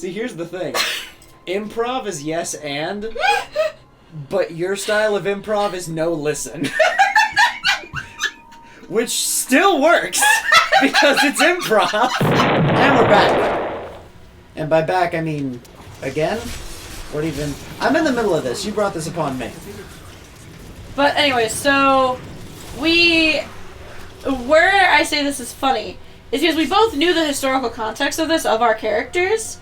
See, here's the thing. Improv is yes and, but your style of improv is no listen. Which still works, because it's improv. And we're back. And by back, I mean, again? What even? I'm in the middle of this. You brought this upon me. But anyway, so where I say this is funny is because we both knew the historical context of this, of our characters.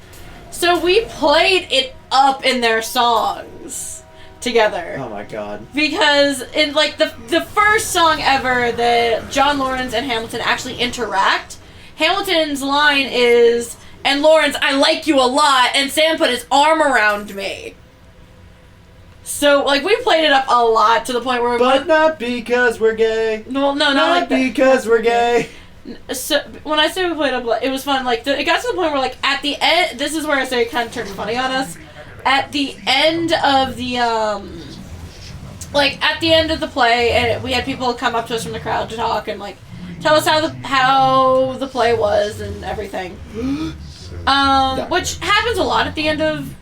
So we played it up in their songs together. Oh my god. Because in like the first song ever that John Lawrence and Hamilton actually interact, Hamilton's line is, "And Lawrence, I like you a lot," and Sam put his arm around me. So, like, we played it up a lot to the point where... But not because we're gay. Well, no, not like that. Because we're gay. So, when I say we played up, it was fun. Like, it got to the point where, like, at the end... This is where I say it kind of turned funny on us. At the end of the, like, at the end of the play, and we had people come up to us from the crowd to talk and, like, tell us how the play was and everything. Which happens a lot at the end of,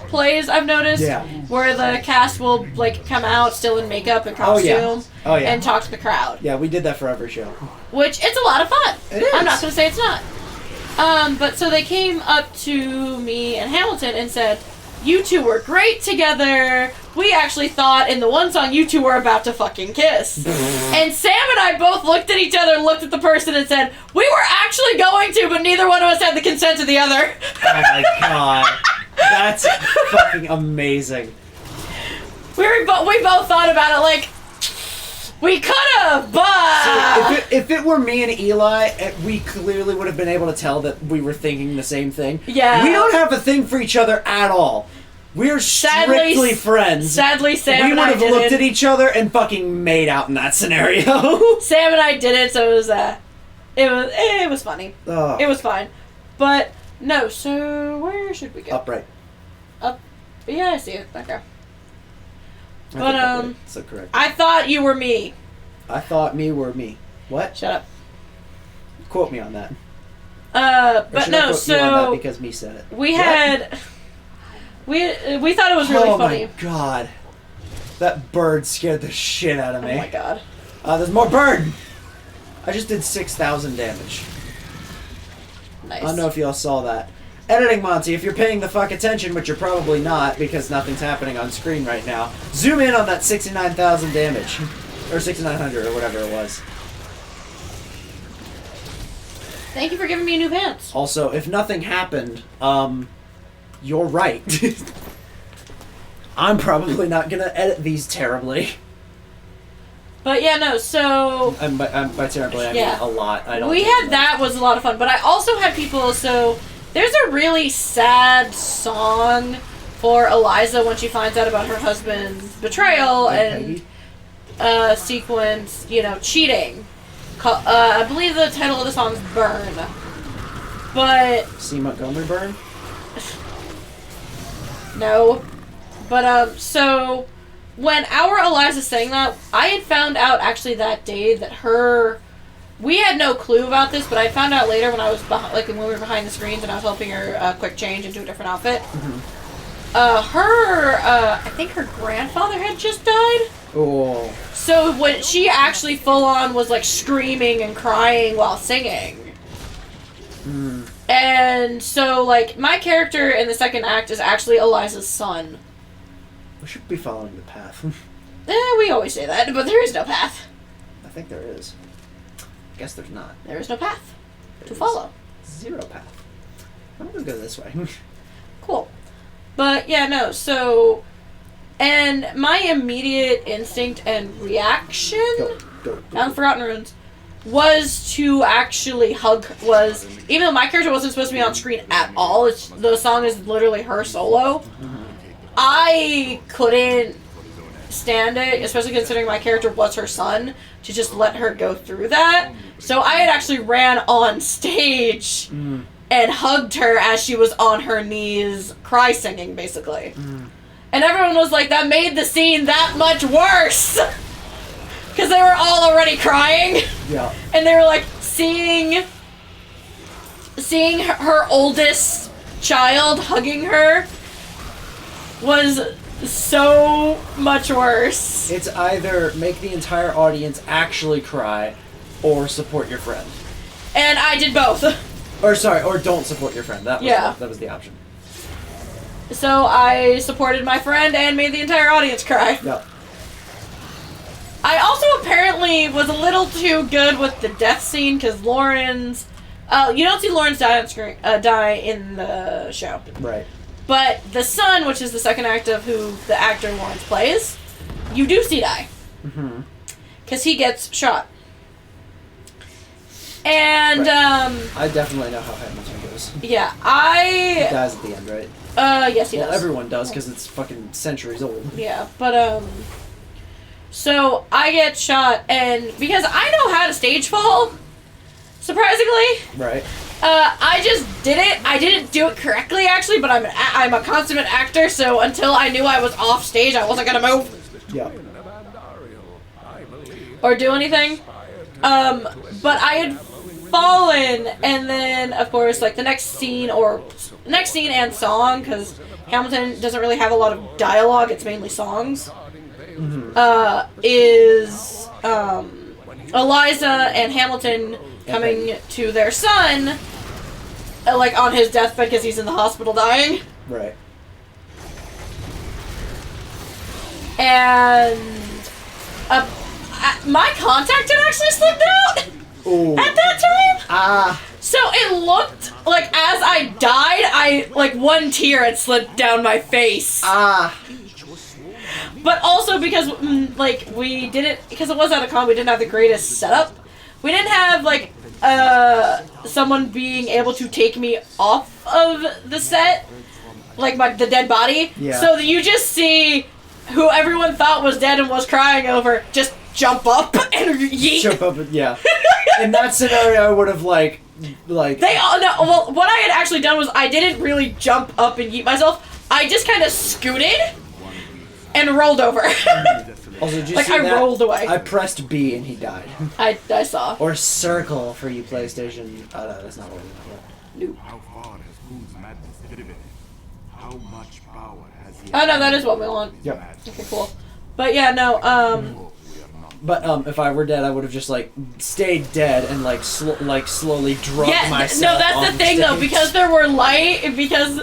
plays, I've noticed, where the cast will like come out still in makeup and costume and talk to the crowd. Yeah, we did that for every show. Which, it's a lot of fun. It is. I'm not going to say it's not. But so they came up to me and Hamilton and said, "You two were great together. We actually thought in the one song you two were about to fucking kiss." And Sam and I both looked at each other, looked at the person and said, "We were actually going to, but neither one of us had the consent of the other." Oh my god. That's fucking amazing. We both thought about it like, we could have, but... So if it were me and Eli, we clearly would have been able to tell that we were thinking the same thing. Yeah. We don't have a thing for each other at all. We're strictly friends. Sadly, Sam and I didn't. We would have looked at each other and fucking made out in that scenario. Sam and I didn't, so it was funny. Oh. It was fine. But, no, so where should we go? Upright. Up. Yeah, I see it. Okay. But, so correct. I thought you were me. I thought me were me. What? Shut up. Quote me on that. But no, so... You on that because me said it. We had... We thought it was really funny. Oh my god. That bird scared the shit out of me. Oh my god. There's more bird! I just did 6,000 damage. Nice. I don't know if y'all saw that. Editing Monty, if you're paying the fuck attention, which you're probably not because nothing's happening on screen right now, zoom in on that 69,000 damage. Or 6,900 or whatever it was. Thank you for giving me new pants. Also, if nothing happened, you're right. I'm probably not gonna edit these terribly. But yeah, no, so... By terribly, I mean a lot. That was a lot of fun, but I also had people, so... There's a really sad song for Eliza when she finds out about her husband's betrayal and sequence, cheating. I believe the title of the song is Burn. But... C. Montgomery Burn? No. But, so... When our Eliza sang that, I had found out actually that day that we had no clue about this, but I found out later when I was when we were behind the screens and I was helping her quick change into a different outfit. Mm-hmm. I think her grandfather had just died. Oh. So when she actually full on was like screaming and crying while singing. Mm. And so like my character in the second act is actually Eliza's son. We should be following the path. We always say that, but there is no path. I think there is. Guess there's not. There is no path to follow. Zero path. I'm gonna go this way. Cool. But yeah, no, so... And my immediate instinct and reaction on Forgotten Runes was to actually hug even though my character wasn't supposed to be on screen at all, the song is literally her solo, I couldn't stand it, especially considering my character was her son, to just let her go through that. So I had actually ran on stage and hugged her as she was on her knees, cry singing, basically. And everyone was like, that made the scene that much worse! Because they were all already crying. Yeah. And they were like, seeing her oldest child hugging her was so much worse. It's either make the entire audience actually cry or support your friend. And I did both. Or don't support your friend. That was the option. So I supported my friend and made the entire audience cry. Yep. I also apparently was a little too good with the death scene because Lauren's... you don't see Lawrence die on screen, die in the show. Right. But the son, which is the second act of who the actor Lawrence plays, you do see die. Mm-hmm. Because he gets shot. And, right. I definitely know how Hamilton goes. Yeah, He dies at the end, right? Yes, he does. Well, everyone does, because it's fucking centuries old. Yeah, but, so I get shot, and because I know how to stage fall, surprisingly. Right. I just did it. I didn't do it correctly, actually, but I'm a consummate actor, so until I knew I was off stage, I wasn't gonna move. Yeah. Or do anything. But I had fallen, and then, of course, like, the next scene and song, because Hamilton doesn't really have a lot of dialogue, it's mainly songs, is, Eliza and Hamilton coming to their son, like, on his deathbed because he's in the hospital dying. Right. And my contact had actually slipped out. Ooh. At that time. Ah. So it looked like as I died, one tear had slipped down my face. Ah. But also because, we didn't, because it was at a con, we didn't have the greatest setup. We didn't have, someone being able to take me off of the set, the dead body. Yeah. So that you just see who everyone thought was dead and was crying over just jump up and yeet. Jump up, yeah. In that scenario, I would have, They all, no, well, what I had actually done was I didn't really jump up and yeet myself. I just kind of scooted and rolled over. Also, did you see I that? rolled away. I pressed B and he died. I saw. Or circle for you PlayStation. Oh, no, that's not what we want. Nope. How far has Boon's madness driven? How much power has he? Oh, no, that is what we want. Yep. Okay, cool. But yeah, no, But if I were dead, I would have just stayed dead and slowly drug myself. No, that's on the thing stage. though, because there were because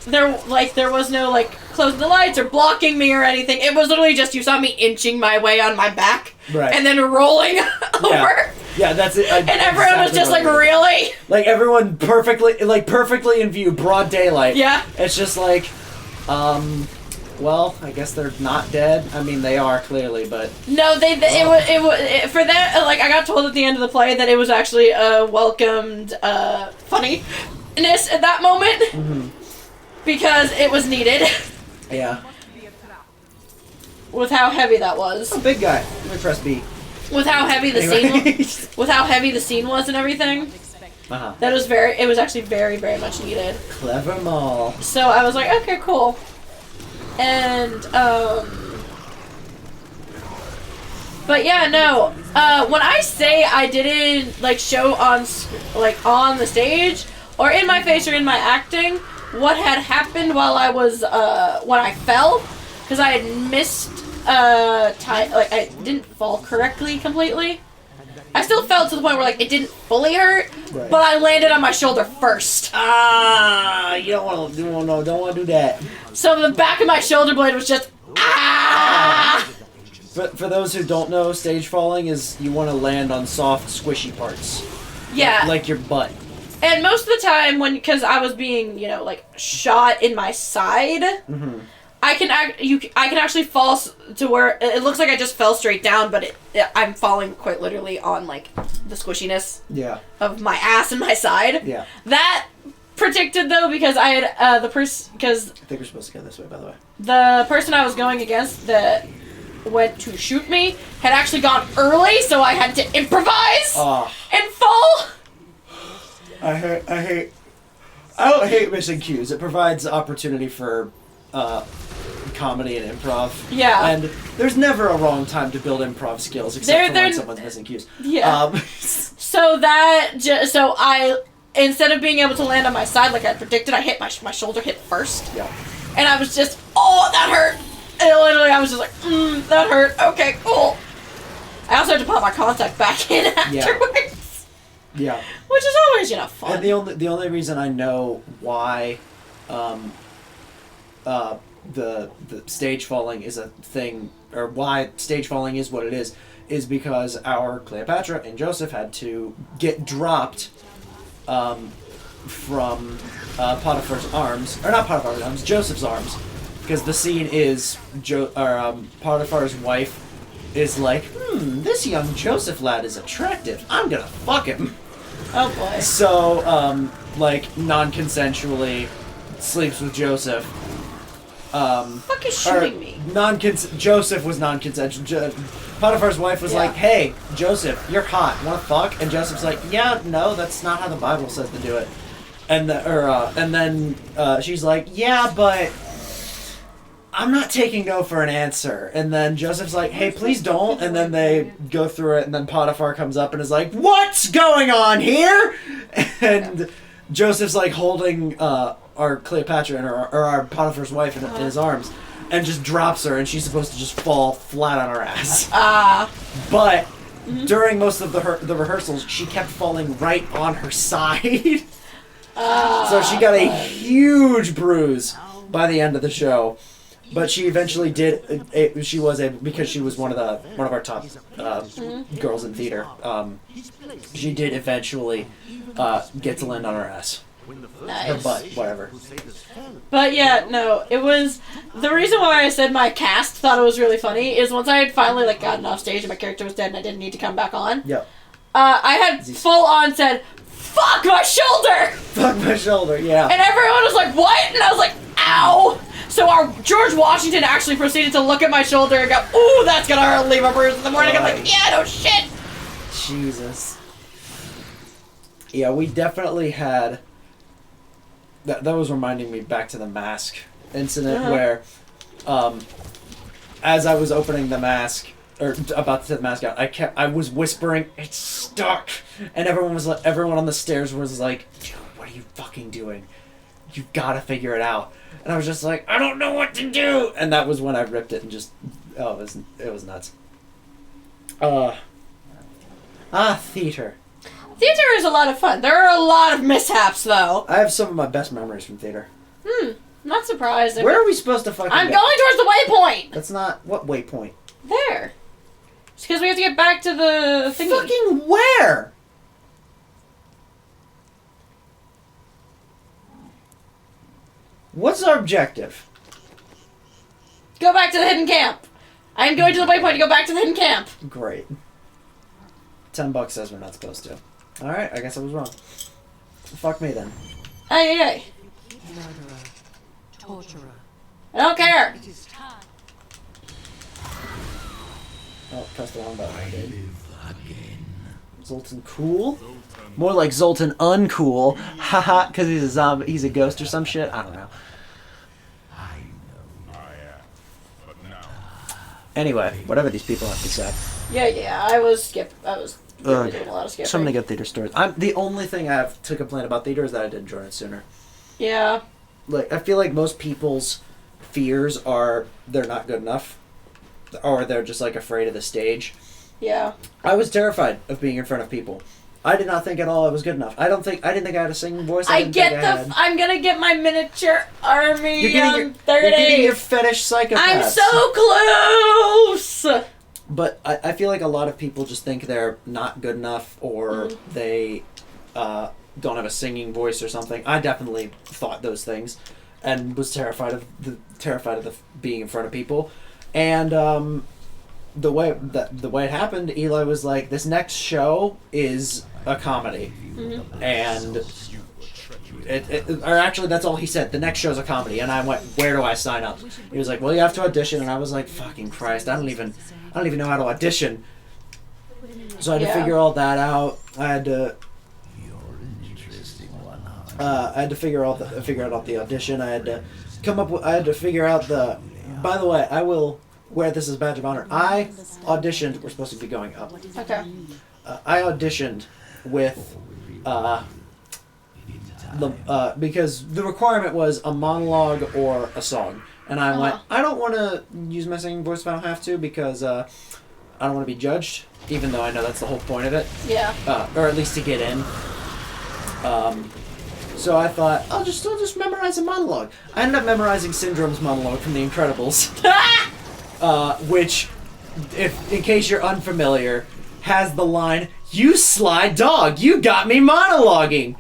there was no closing the lights or blocking me or anything. It was literally just you saw me inching my way on my back, right, and then rolling over. Yeah, that's it. And everyone was just really? Everyone perfectly in view, broad daylight. Yeah. It's just well, I guess they're not dead. I mean, they are clearly, but no, it was for that. I got told at the end of the play that it was actually a welcomed funniness at that moment because it was needed. Yeah. With how heavy that was. Oh, big guy. Let me press B. With how heavy the scene was and everything. Uh-huh. It was actually very, very much needed. Clever Maul. So I was like, okay, cool. And, but yeah, no, when I say I didn't, show on the stage, or in my face or in my acting, what had happened while I was, when I fell, because I had missed, I didn't fall correctly completely. I still fell to the point where, it didn't fully hurt, right, but I landed on my shoulder first. Ah, you don't want to do that. So the back of my shoulder blade was just, ah! For those who don't know, stage falling is you want to land on soft, squishy parts. Yeah. Like your butt. And most of the time, because I was being, shot in my side, I can actually fall to where it looks like I just fell straight down, but I'm falling quite literally on the squishiness. Yeah. Of my ass and my side. Yeah. That predicted though because I had because I think we're supposed to go this way, by the way. The person I was going against that went to shoot me had actually gone early, so I had to improvise and fall. I don't hate missing cues. It provides opportunity for comedy and improv. Yeah. And there's never a wrong time to build improv skills except for when someone's missing cues. Yeah. So I instead of being able to land on my side like I predicted, I hit my shoulder hit first. Yeah. And I was just, oh, that hurt. And literally, I was just like, that hurt. Okay, cool. I also had to pop my contact back in afterwards. Yeah. Which is always, fun. And the only reason I know why the stage falling is a thing, or why stage falling is what it is because our Cleopatra and Joseph had to get dropped from Potiphar's arms, or not Potiphar's arms, Joseph's arms, because the scene is Potiphar's wife is like, this young Joseph lad is attractive. I'm gonna fuck him. Oh boy. So, non-consensually sleeps with Joseph. Fuck is shooting me? Joseph was non-consensual. Potiphar's wife was like, hey, Joseph, you're hot. Wanna fuck? And Joseph's like, yeah, no, that's not how the Bible says to do it. And then she's like, yeah, but I'm not taking no for an answer. And then Joseph's like, hey, please don't. And then they go through it, and then Potiphar comes up and is like, what's going on here? And Joseph's like holding our Cleopatra or our Potiphar's wife in his arms, and just drops her, and she's supposed to just fall flat on her ass. But during most of the rehearsals, she kept falling right on her side. So she got a huge bruise by the end of the show. But she eventually did. She was because she was one of our top girls in theater. She did eventually get to land on her ass, Nice. her butt, whatever. But yeah, no, it was the reason why I said my cast thought it was really funny is once I had finally gotten off stage and my character was dead and I didn't need to come back on. Yep. I had full on said, "Fuck my shoulder!" Fuck my shoulder. Yeah. And everyone was like, "What?" And I was like, "Ow!" So our George Washington actually proceeded to look at my shoulder and go, "Ooh, that's gonna hurt, leave a bruise in the morning." I'm like, "Yeah, no shit." Jesus. Yeah, we definitely had. That was reminding me back to the mask incident where, as I was opening the mask or about to take the mask out, I was whispering, "It's stuck," and everyone on the stairs was like, "Dude, what are you fucking doing? You've got to figure it out." And I was just like, "I don't know what to do," and that was when I ripped it and just it was nuts. Theater. Theater is a lot of fun. There are a lot of mishaps, though. I have some of my best memories from theater. Not surprised. Where are we supposed to fucking I'm go? going towards the waypoint. That's not... What waypoint? There. It's because we have to get back to the thingy. Fucking where? What's our objective? Go back to the hidden camp. I am going to the waypoint to go back to the hidden camp. Great. $10 says we're not supposed to. Alright, I guess I was wrong. Fuck me then. Hey. Murderer. Torturer. I don't care. It is time. Oh, press the wrong button. I did. Zoltan cool? More like Zoltan uncool. Haha, because he's a zombie, he's a ghost or some shit? I don't know. Anyway, whatever these people have to say. Yeah, I was doing a lot of skipping. So many good theater stories. The only thing I have to complain about theater is that I didn't join it sooner. Yeah. I feel like most people's fears are they're not good enough, or they're just afraid of the stage. Yeah. I was terrified of being in front of people. I did not think at all I was good enough. I didn't think I had a singing voice. I'm gonna get my miniature army on 30. You're getting your fetish psychopaths. I'm so close! But I feel like a lot of people just think they're not good enough, or they don't have a singing voice or something. I definitely thought those things, and was terrified of being in front of people. And the way it happened, Eli was like, "This next show is a comedy," and or actually, that's all he said. The next show's a comedy, and I went, "Where do I sign up?" He was like, "Well, you have to audition," and I was like, "Fucking Christ! I don't even know how to audition." So I had to figure all that out. I had to figure out the audition. I had to figure out the. By the way, I will wear this as a badge of honor. I auditioned. We're supposed to be going up. Okay. I auditioned with because the requirement was a monologue or a song, and I went, I don't want to use my singing voice if I don't have to because I don't want to be judged, even though I know that's the whole point of it. Yeah. Or at least to get in. So I thought I'll just memorize a monologue. I ended up memorizing Syndrome's monologue from The Incredibles, which, in case you're unfamiliar, has the line, "You sly dog, you got me monologuing."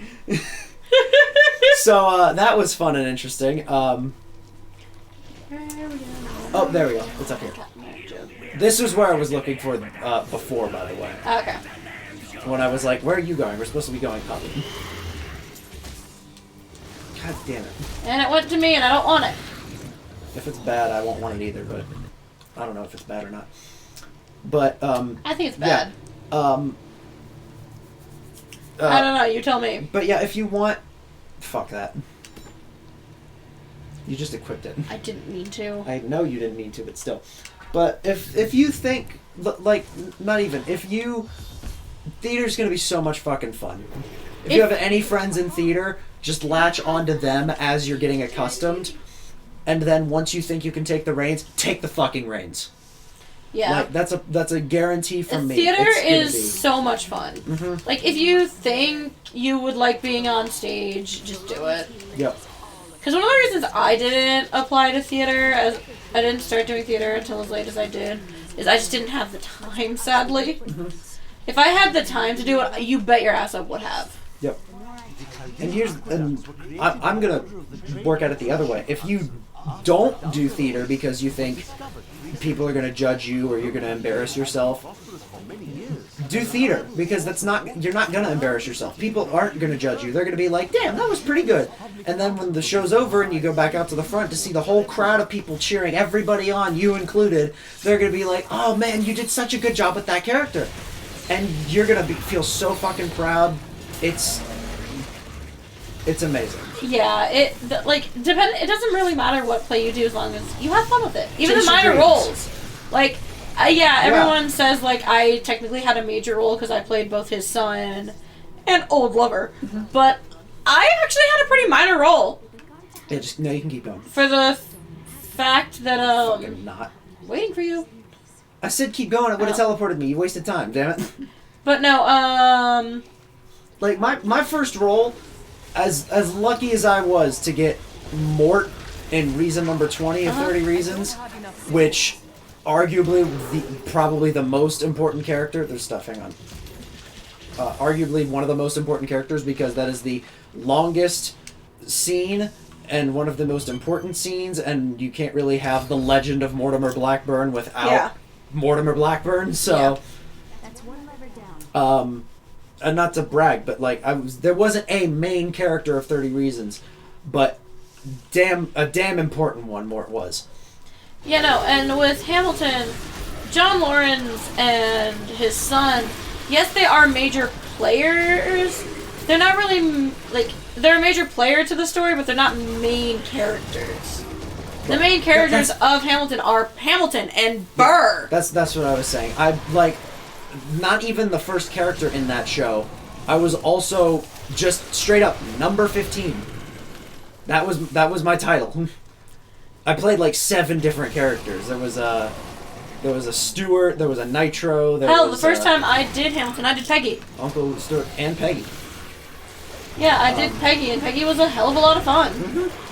So that was fun and interesting. Oh, there we go. It's up here. This was where I was looking for before, by the way. Okay. When I was like, where are you going? We're supposed to be going up. God damn it. And it went to me, and I don't want it. If it's bad, I won't want it either, but I don't know if it's bad or not. But, I think it's bad. Yeah. I don't know, you tell me. But yeah, if you want... Fuck that. You just equipped it. I didn't mean to. I know you didn't mean to, but still. But if you think... Like, not even. If you... Theater's gonna be so much fucking fun. If you have any friends in theater, just latch onto them as you're getting accustomed. And then once you think you can take the reins, take the fucking reins. Yeah. Like, that's a guarantee from me. Theater is so much fun. Mm-hmm. Like, if you think you would like being on stage, just do it. Yep. Because one of the reasons I didn't apply to theater, as I didn't start doing theater until as late as I did, is I just didn't have the time, sadly. Mm-hmm. If I had the time to do it, you bet your ass I would have. Yep. And I'm gonna work at it the other way. If you don't do theater because you think people are gonna judge you or you're gonna embarrass yourself, do theater because you're not gonna embarrass yourself. People aren't gonna judge you. They're gonna be like, damn, that was pretty good. And then when the show's over and you go back out to the front to see the whole crowd of people cheering, everybody on, you included, they're gonna be like, oh man, you did such a good job with that character. And you're gonna feel so fucking proud. It's amazing. Yeah, it doesn't really matter what play you do as long as you have fun with it. Even Chase the your minor dreams. roles. Like, everyone says, like, I technically had a major role because I played both his son and old lover. Mm-hmm. But I actually had a pretty minor role. Yeah, no, you can keep going. For the fact that, Fucking not. waiting for you. I said keep going. It would have teleported me. You wasted time, damn it. But no, Like, my first role, as lucky as I was to get Mort in reason number 20 of 30 reasons, which arguably probably the most important character. There's stuff, hang on. Arguably one of the most important characters because that is the longest scene and one of the most important scenes, and you can't really have the legend of Mortimer Blackburn without Mortimer Blackburn, so... That's one lever down. And not to brag, but like there wasn't a main character of 30 Reasons, but a damn important one more it was. yeah, no, and with Hamilton, John Lawrence and his son, yes, they are major players. They're not really, like, they're a major player to the story, but they're not main characters. The main characters of Hamilton are Hamilton and Burr. That's what I was saying. I like not even the first character in that show. I was also just straight up number 15. That was my title. I played like 7 different characters. There was a Stuart, there was a Nitro, The first time I did Hamilton, I did Peggy. Uncle Stuart and Peggy. Yeah, I did Peggy, and Peggy was a hell of a lot of fun. Mm-hmm.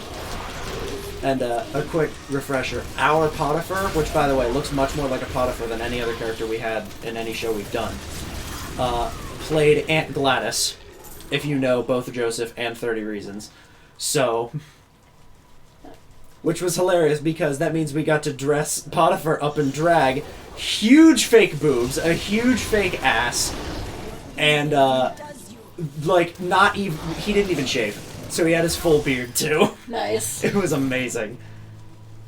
And a quick refresher, our Potiphar, which by the way looks much more like a Potiphar than any other character we had in any show we've done, played Aunt Gladys, if you know both Joseph and 30 Reasons. So, which was hilarious because that means we got to dress Potiphar up in drag, huge fake boobs, a huge fake ass, and like not even, he didn't even shave. So he had his full beard too. Nice. It was amazing.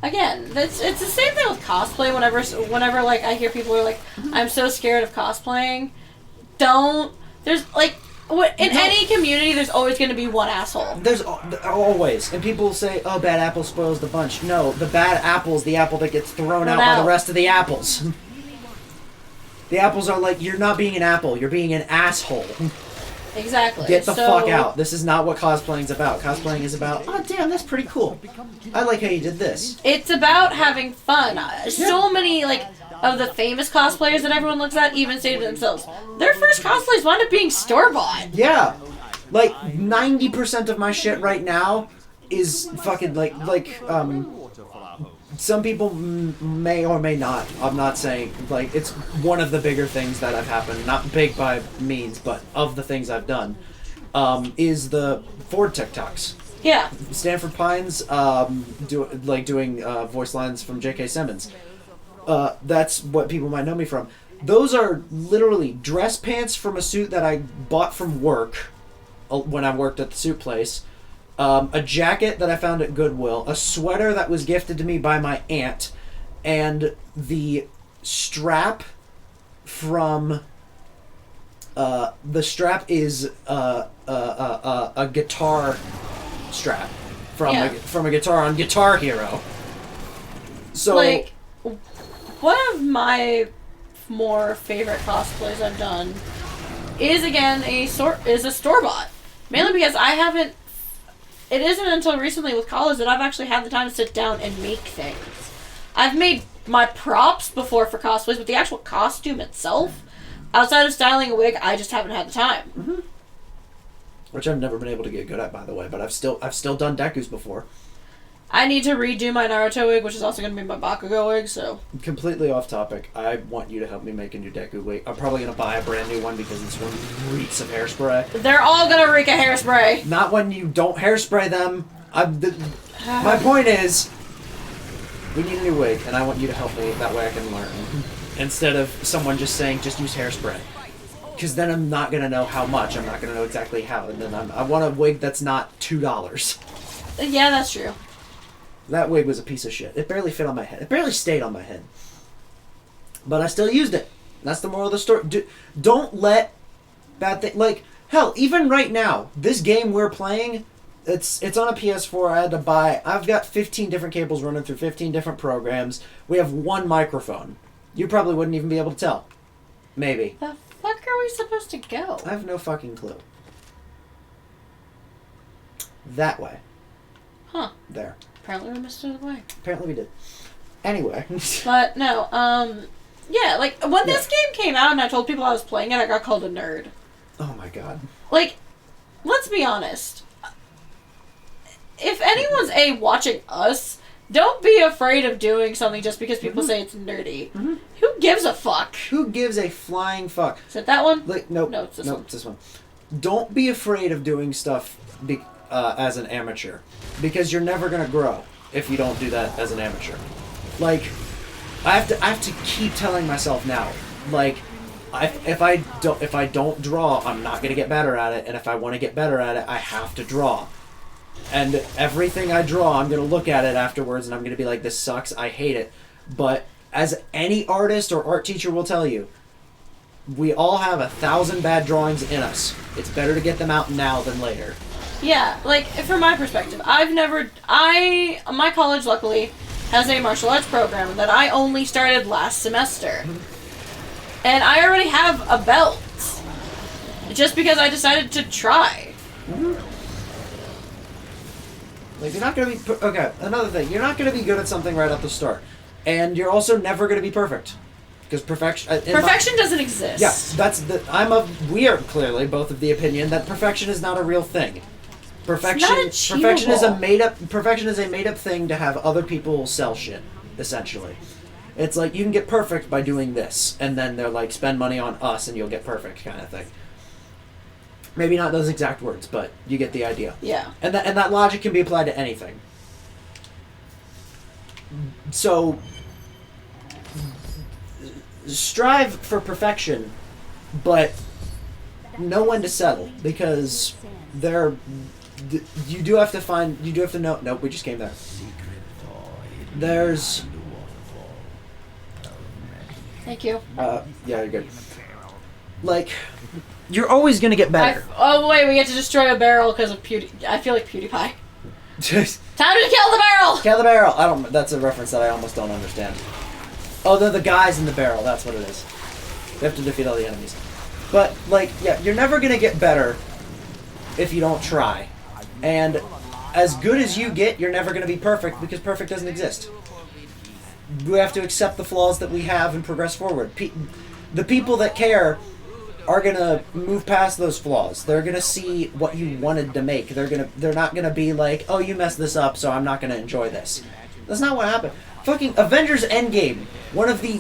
Again, it's the same thing with cosplay. Whenever like I hear people are like, "I'm so scared of cosplaying," there's like any community, there's always going to be one asshole. There's always, and people say, "Oh, bad apple spoils the bunch." No, the bad apple's the apple that gets thrown out by the rest of the apples. The apples are like, you're not being an apple, you're being an asshole. Exactly. Get the fuck out. This is not what cosplaying is about. Cosplaying is about, oh damn, that's pretty cool. I like how you did this. It's about having fun. So many, like, of the famous cosplayers that everyone looks at even say to themselves, their first cosplays wind up being store-bought. Yeah. Like, 90% of my shit right now is fucking, some people may or may not. I'm not saying, like, it's one of the bigger things that have happened. Not big by means, but of the things I've done. Is the Ford TikToks. Yeah. Stanford Pines, doing voice lines from J.K. Simmons. That's what people might know me from. Those are literally dress pants from a suit that I bought from work when I worked at the suit place. A jacket that I found at Goodwill, a sweater that was gifted to me by my aunt, and the strap from the strap is a guitar strap from a guitar on Guitar Hero. So, like, one of my more favorite cosplays I've done is again a store-bought, mainly because I haven't. It isn't until recently with college that I've actually had the time to sit down and make things. I've made my props before for cosplays, but the actual costume itself, outside of styling a wig, I just haven't had the time. Mm-hmm. Which I've never been able to get good at, by the way. But I've still done Deku's before. I need to redo my Naruto wig, which is also going to be my Bakugo wig. So completely off topic. I want you to help me make a new Deku wig. I'm probably going to buy a brand new one because this one reeks of hairspray. They're all going to reek of hairspray. Not when you don't hairspray them. My point is, we need a new wig, and I want you to help me. That way I can learn. Instead of someone just saying, just use hairspray. Because then I'm not going to know how much. I'm not going to know exactly how. And then I want a wig that's not $2. Yeah, that's true. That wig was a piece of shit. It barely fit on my head. It barely stayed on my head. But I still used it. That's the moral of the story. Don't let bad things... Like, hell, even right now, this game we're playing, it's on a PS4 I had to buy. I've got 15 different cables running through 15 different programs. We have one microphone. You probably wouldn't even be able to tell. Maybe. The fuck are we supposed to go? I have no fucking clue. That way. Huh. There. Apparently we missed it away. Apparently we did. Anyway. But no, yeah, like when this game came out and I told people I was playing it, I got called a nerd. Oh my god. Like, let's be honest. If anyone's watching us, don't be afraid of doing something just because people say it's nerdy. Mm-hmm. Who gives a fuck? Who gives a flying fuck? Is it that one? Like, nope. No, it's this one. It's this one. Don't be afraid of doing stuff as an amateur, because you're never gonna grow if you don't do that as an amateur. Like, I have to keep telling myself now, like, if I don't draw, I'm not gonna get better at it, and if I want to get better at it, I have to draw. And everything I draw, I'm gonna look at it afterwards, and I'm gonna be like, this sucks, I hate it. But as any artist or art teacher will tell you, we all have 1,000 bad drawings in us. It's better to get them out now than later. Yeah, like, from my perspective, my college, luckily, has a martial arts program that I only started last semester. And I already have a belt. Just because I decided to try. Mm-hmm. Like, you're not going to be... Okay, another thing. You're not going to be good at something right at the start. And you're also never going to be perfect. Because perfection... Perfection doesn't exist. Yeah, we are clearly both of the opinion that perfection is not a real thing. Perfection is a made up thing to have other people sell shit, essentially. It's like, you can get perfect by doing this, and then they're like, spend money on us and you'll get perfect, kind of thing. Maybe not those exact words, but you get the idea. Yeah. And that logic can be applied to anything. So, strive for perfection, but know when to settle, because you do have to know. Nope, we just came there. There's. Thank you. Yeah, you're good. Like, you're always gonna get better. Oh wait, we get to destroy a barrel because of I feel like PewDiePie. Time to kill the barrel. Kill the barrel. That's a reference that I almost don't understand. Oh, they're the guys in the barrel. That's what it is. They have to defeat all the enemies. But, like, yeah, you're never gonna get better if you don't try. And as good as you get, you're never gonna be perfect, because perfect doesn't exist. We have to accept the flaws that we have and progress forward. The people that care are gonna move past those flaws. They're gonna see what you wanted to make. They're not gonna be like, oh, you messed this up, so I'm not gonna enjoy this. That's not what happened. Fucking Avengers Endgame, one of the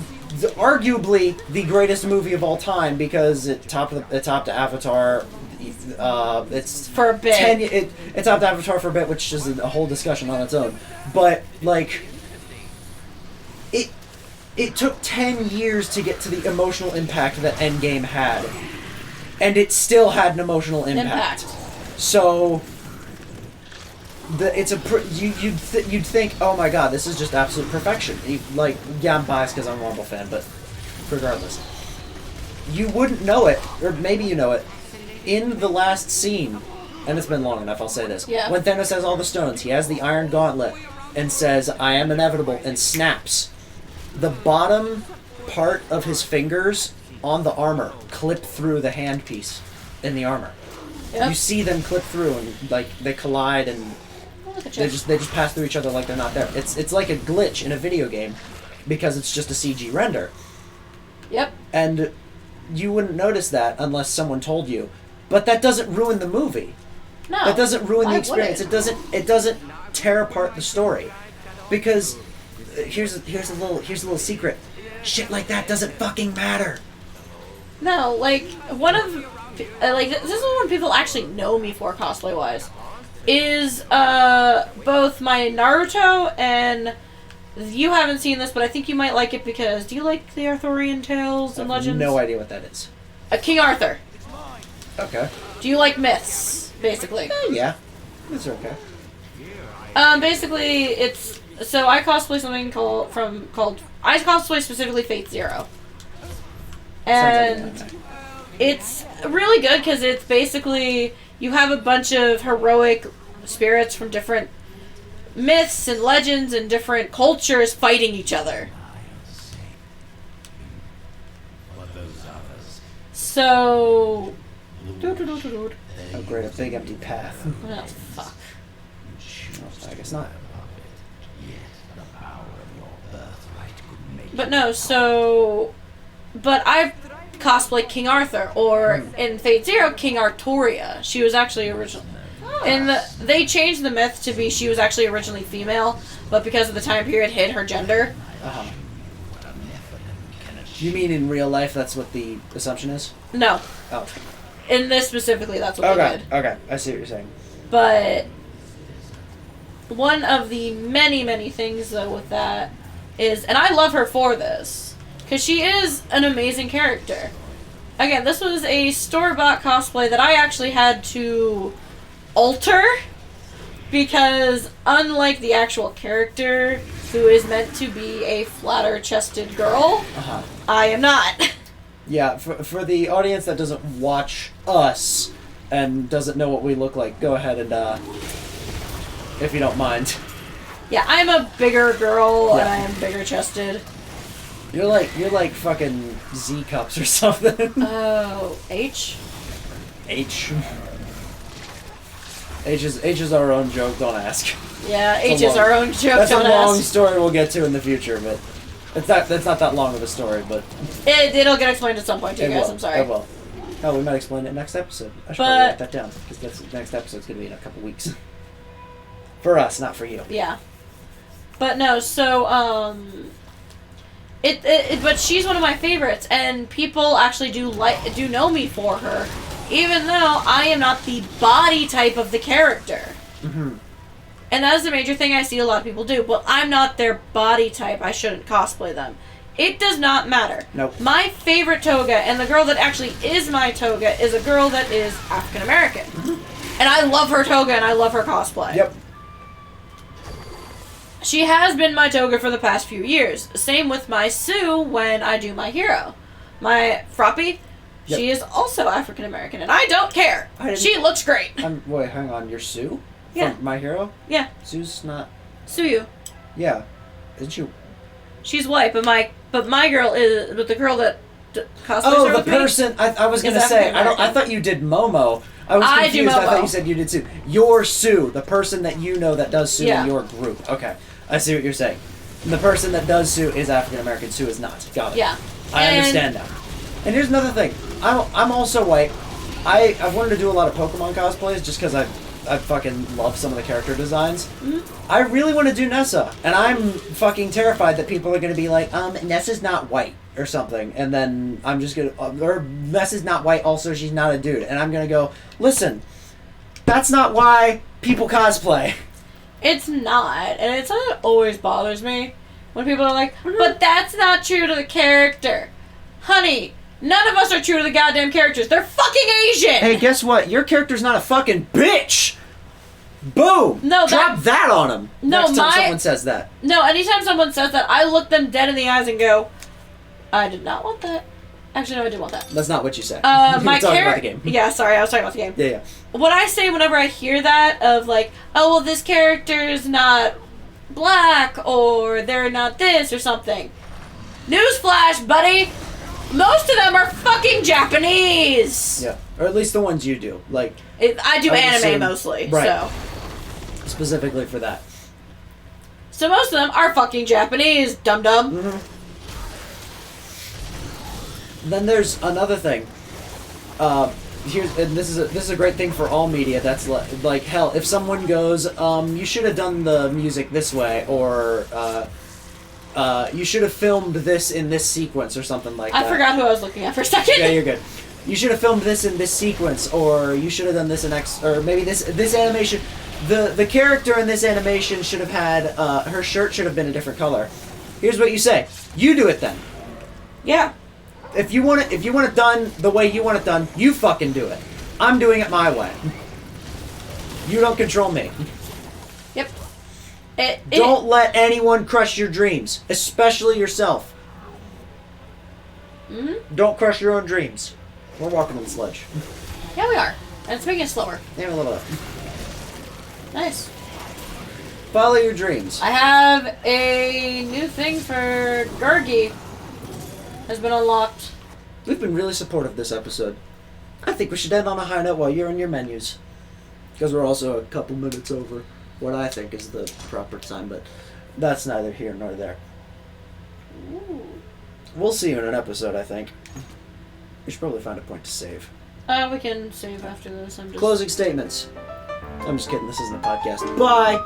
arguably the greatest movie of all time, because it topped Avatar. It's For a bit. It topped Avatar for a bit, which is a whole discussion on its own. But like, it took 10 years to get to the emotional impact that Endgame had, and it still had an emotional impact. So you'd think, oh my god, this is just absolute perfection. Yeah, I'm biased because I'm a Marvel fan, but regardless, you wouldn't know it, or maybe you know it, in the last scene, and it's been long enough, I'll say this. Yeah. When Thanos has all the stones, he has the Iron Gauntlet, and says, I am inevitable, and snaps. The bottom part of his fingers on the armor clip through the handpiece in the armor. Yep. You see them clip through, and like they collide, and they just pass through each other like they're not there. It's like a glitch in a video game, because it's just a CG render. Yep. And you wouldn't notice that unless someone told you. But that doesn't ruin the movie. No. That doesn't ruin the Why experience. would It doesn't tear apart the story. Because here's a little secret. Shit like that doesn't fucking matter. No, like, one of, like, this is what people actually know me for cosplay-wise, is, both my Naruto and, you haven't seen this, but I think you might like it because, do you like the Arthurian tales and legends? No idea what that is. King Arthur. Okay. Do you like myths, basically? Yeah. It's okay. Basically, so I cosplay something called I cosplay specifically Fate Zero. And it's really good because it's basically, you have a bunch of heroic spirits from different myths and legends and different cultures fighting each other. So... Oh great, a big empty path. Oh, fuck. I guess not. But no, so... But I cosplay King Arthur, or in Fate Zero, King Arturia. She was actually original. And they changed the myth to be she was actually originally female, but because of the time period, hid her gender. Uh-huh. You mean in real life that's what the assumption is? No. Oh. In this specifically, that's what they did. Okay, I see what you're saying. But one of the many, many things, though, with that is, and I love her for this, because she is an amazing character. Again, this was a store-bought cosplay that I actually had to alter, because unlike the actual character, who is meant to be a flatter-chested girl, I am not. Yeah, for the audience that doesn't watch us and doesn't know what we look like, go ahead and, if you don't mind. Yeah, I'm a bigger girl, and I am bigger-chested. You're like fucking Z cups or something. Oh, H? H. H is our own joke. Don't ask. Yeah, H is our own joke. That's don't a long ask. story we'll get to in the future, but that's not that long of a story. But it'll get explained at some point to you guys. I'm sorry. It will. Oh, we might explain it next episode. I should probably write that down, because the next episode's gonna be in a couple weeks. For us, not for you. Yeah. But no, so but she's one of my favorites, and people actually do know me for her, even though I am not the body type of the character. Mm-hmm. And that is a major thing I see a lot of people do. Well, I'm not their body type. I shouldn't cosplay them. It does not matter. Nope. My favorite toga, and the girl that actually is my toga, is a girl that is African American. Mm-hmm. And I love her toga, and I love her cosplay. Yep. She has been my toga for the past few years. Same with my Sue when I do my hero. My Froppy, yep. She is also African American, and I don't care. She looks great. Wait, hang on. You're Sue? Yeah. From My Hero? Yeah. Sue's not... Suyu. Yeah. Isn't she... She's white, but my girl is... But the girl that cosplays Oh, are the with me. person. I was gonna Is say. African-American. I thought you did Momo. I was I confused. do I thought Momo. you said you did Sue. You're Sue, the person that you know that does Sue Yeah. in your group. Okay, I see what you're saying. The person that does Sue is African American. Sue is not. Got it. Yeah. I And- understand now. And here's another thing. I'm also white. I've wanted to do a lot of Pokemon cosplays just because I fucking love some of the character designs. Mm-hmm. I really want to do Nessa, and I'm fucking terrified that people are going to be like, Nessa's not white or something, and then I'm just gonna, or Nessa's not white. Also, she's not a dude, and I'm gonna go, listen, that's not why people cosplay. It's not, and it's something that always bothers me when people are like, but that's not true to the character. Honey, none of us are true to the goddamn characters. They're fucking Asian! Hey, guess what? Your character's not a fucking bitch! Boom! No, Drop that on him! No, Next time my- someone says that. No, anytime someone says that, I look them dead in the eyes and go, I did not want that. Actually, no, I did want that. That's not what you said. My We're talking about the character. game. Yeah, sorry, I was talking about the game. Yeah, yeah. What I say whenever I hear that of like, oh well, this character's not black or they're not this or something. Newsflash, buddy. Most of them are fucking Japanese. Yeah. Or at least the ones you do. Like, I do I would anime assume- mostly, right. so specifically for that. most of them are fucking Japanese. Dum dum. Mm-hmm. Then there's another thing. This is a great thing for all media. That's like hell. If someone goes, you should have done the music this way, or you should have filmed this in this sequence, or something like that. I forgot who I was looking at for a second. Yeah, you're good. You should have filmed this in this sequence, or you should have done this in or maybe this animation. The character in this animation should have had her shirt should have been a different color. Here's what you say. You do it then. Yeah. If you want it done the way you want it done, you fucking do it. I'm doing it my way. You don't control me. Yep. Don't let anyone crush your dreams, especially yourself. Mm-hmm. Don't crush your own dreams. We're walking on the sledge. Yeah, we are. And it's making it slower. Yeah, a little bit. Nice. Follow your dreams. I have a new thing for Gurgi. Has been unlocked. We've been really supportive this episode. I think we should end on a high note while you're on your menus. Because we're also a couple minutes over what I think is the proper time, but that's neither here nor there. Ooh. We'll see you in an episode, I think. We should probably find a point to save. We can save after this. I'm just... Closing statements. I'm just kidding, this isn't a podcast. Bye!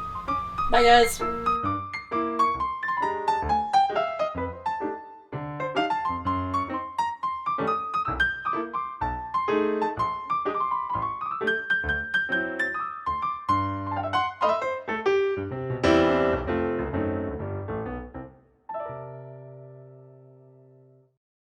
Bye, guys.